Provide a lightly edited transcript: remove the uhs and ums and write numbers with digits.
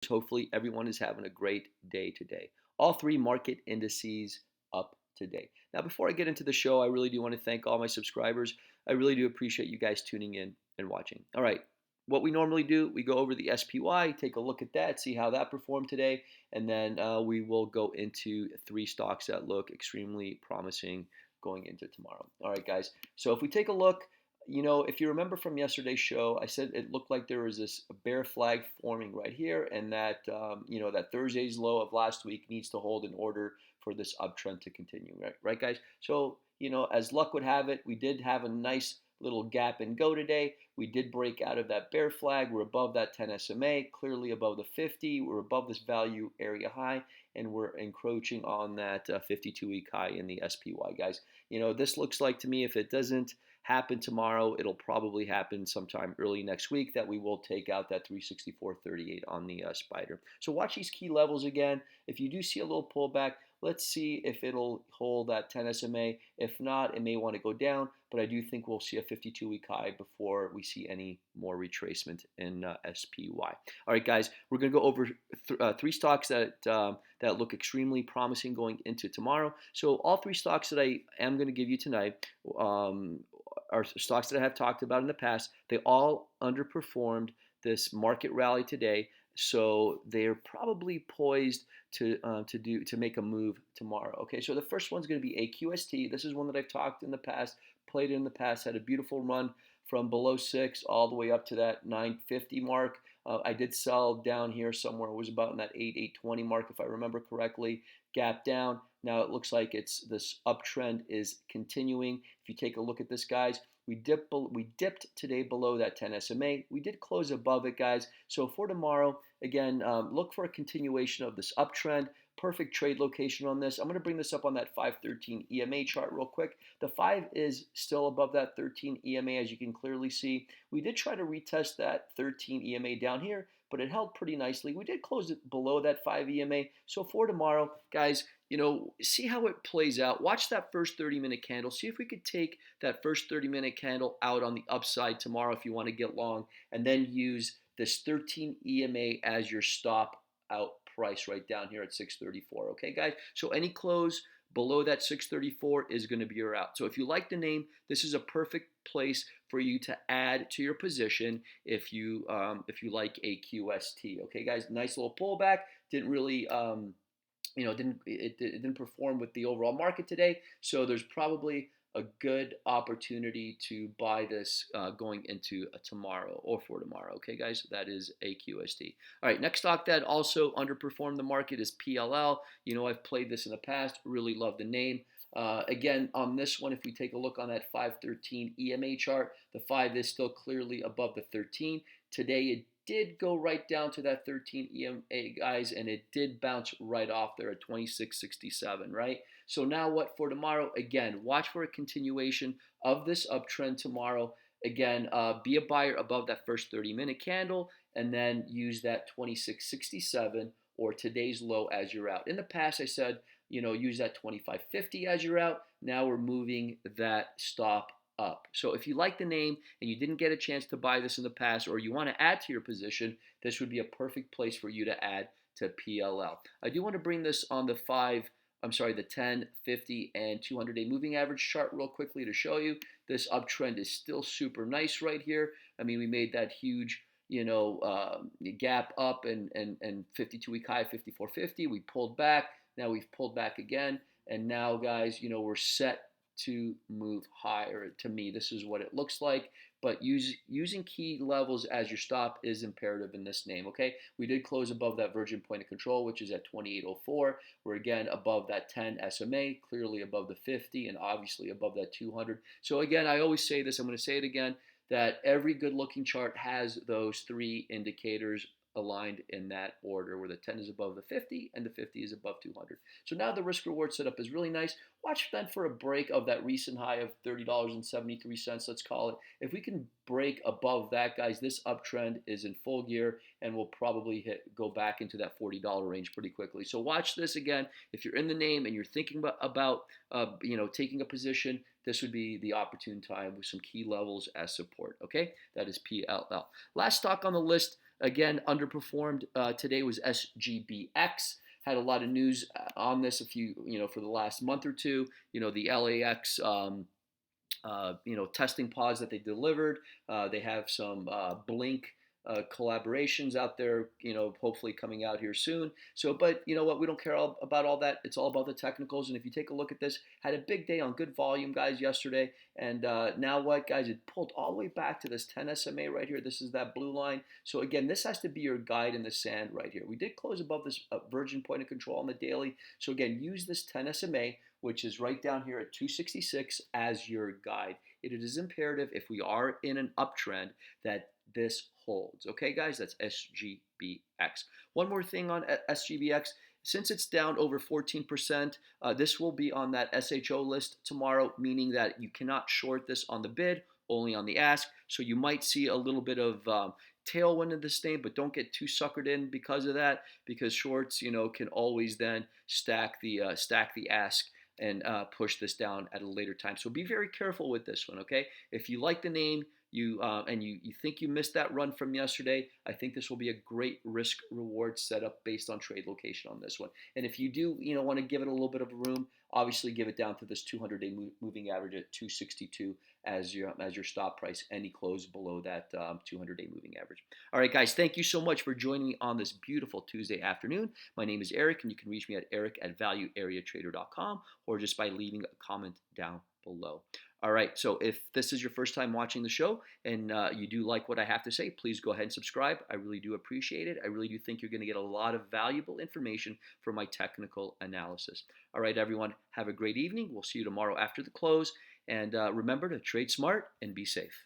Hopefully, everyone is having a great day today. All three market indices up today. Now, before I get into the show, I really do want to thank all my subscribers. I really do appreciate you guys tuning in and watching. All right, what we normally do, we go over the SPY, take a look at that, see how that performed today, and then we will go into three stocks that look extremely promising going into tomorrow. All right, guys. So if we take a look, if you remember from yesterday's show, I said it looked like there was this bear flag forming right here, and that that Thursday's low of last week needs to hold in order for this uptrend to continue, right? Right, guys. So as luck would have it, we did have a nice little gap and go today. We did break out of that bear flag. We're above that 10 SMA, clearly above the 50. We're above this value area high, and we're encroaching on that 52-week high in the SPY, guys. This looks like to me, if it doesn't happen tomorrow, it'll probably happen sometime early next week that we will take out that 364.38 on the spider. So watch these key levels again. If you do see a little pullback, let's see if it'll hold that 10 SMA. If not, it may want to go down, but I do think we'll see a 52-week high before we see any more retracement in SPY. All right, guys, we're going to go over three stocks that look extremely promising going into tomorrow. So all three stocks that I am going to give you tonight are stocks that I have talked about in the past. They all underperformed this market rally today, so they're probably poised to make a move tomorrow. Okay, so the first one's going to be AQST. This is one that I've talked in the past, played in the past, had a beautiful run from below 6 all the way up to that 950 mark. I did sell down here somewhere. It was about in that 820 mark, if I remember correctly. Gap down. Now it looks like this uptrend is continuing. If you take a look at this, guys, we dipped today below that 10 SMA. We did close above it, guys. So for tomorrow, again, look for a continuation of this uptrend. Perfect trade location on this. I'm going to bring this up on that 513 EMA chart real quick. The 5 is still above that 13 EMA, as you can clearly see. We did try to retest that 13 EMA down here, but it held pretty nicely. We did close it below that 5 EMA. So for tomorrow, guys, see how it plays out. Watch that first 30-minute candle. See if we could take that first 30-minute candle out on the upside tomorrow if you want to get long, and then use this 13 EMA as your stop out price right down here at 634. Okay, guys? So any close below that 634 is going to be your out. So if you like the name, this is a perfect place for you to add to your position if you like AQST. Okay, guys? Nice little pullback. Didn't really it didn't perform with the overall market today. So there's probably a good opportunity to buy this going into tomorrow or for tomorrow. Okay, guys, that is AQST. All right, next stock that also underperformed the market is PLL. I've played this in the past. Really love the name. Again, on this one, if we take a look on that 513 EMA chart, the 5 is still clearly above the 13. Today, it did go right down to that 13 EMA, guys, and it did bounce right off there at 26.67, right? So now what for tomorrow? Again, watch for a continuation of this uptrend tomorrow. Again, be a buyer above that first 30-minute candle, and then use that 26.67 or today's low as your out. In the past, I said, use that 25.50 as your out. Now we're moving that stop up. So if you like the name and you didn't get a chance to buy this in the past, or you want to add to your position, this would be a perfect place for you to add to PLL. I do want to bring this on the 10, 50, and 200-day moving average chart real quickly to show you this uptrend is still super nice right here. I mean, we made that huge gap up and 52-week high 54.50. We pulled back. Now we've pulled back again, and now, guys, we're set to move higher. To me, this is what it looks like, but using key levels as your stop is imperative in this name. Okay, we did close above that virgin point of control, which is at 28.04. We're again above that 10 SMA, clearly above the 50, and obviously above that 200. So again, I always say this, I'm going to say it again, that every good looking chart has those three indicators aligned in that order, where the 10 is above the 50 and the 50 is above 200. So now the risk reward setup is really nice. Watch then for a break of that recent high of $30.73, let's call it. If we can break above that, guys, this uptrend is in full gear, and we'll probably go back into that $40 range pretty quickly. So watch this again. If you're in the name and you're thinking about taking a position, this would be the opportune time with some key levels as support. Okay, that is PLL. Last stock on the list, Again, underperformed today was SGBX. Had a lot of news on this for the last month or two. The LAX testing pods that they delivered. They have some Blink collaborations out there, hopefully coming out here soon. So, but you know what? We don't care about all that. It's all about the technicals. And if you take a look at this, had a big day on good volume, guys, yesterday. And now what, guys? It pulled all the way back to this 10 SMA right here. This is that blue line. So again, this has to be your guide in the sand right here. We did close above this virgin point of control on the daily. So again, use this 10 SMA, which is right down here at 266 as your guide. It is imperative if we are in an uptrend that this holds. Okay, guys, that's SGBX. One more thing on SGBX. Since it's down over 14%, this will be on that SHO list tomorrow, meaning that you cannot short this on the bid, only on the ask. So you might see a little bit of tailwind in this thing, but don't get too suckered in because of that, because shorts, can always then stack the ask and push this down at a later time. So be very careful with this one, okay? If you like the name, you think you missed that run from yesterday, I think this will be a great risk reward setup based on trade location on this one. And if you do, want to give it a little bit of room, obviously give it down to this 200-day moving average at 262 as your stop price. Any close below that 200-day moving average. All right, guys, thank you so much for joining me on this beautiful Tuesday afternoon. My name is Eric, and you can reach me at eric@valueareatrader.com or just by leaving a comment down below. All right, so if this is your first time watching the show and you do like what I have to say, please go ahead and subscribe. I really do appreciate it. I really do think you're going to get a lot of valuable information from my technical analysis. All right, everyone, have a great evening. We'll see you tomorrow after the close. And remember to trade smart and be safe.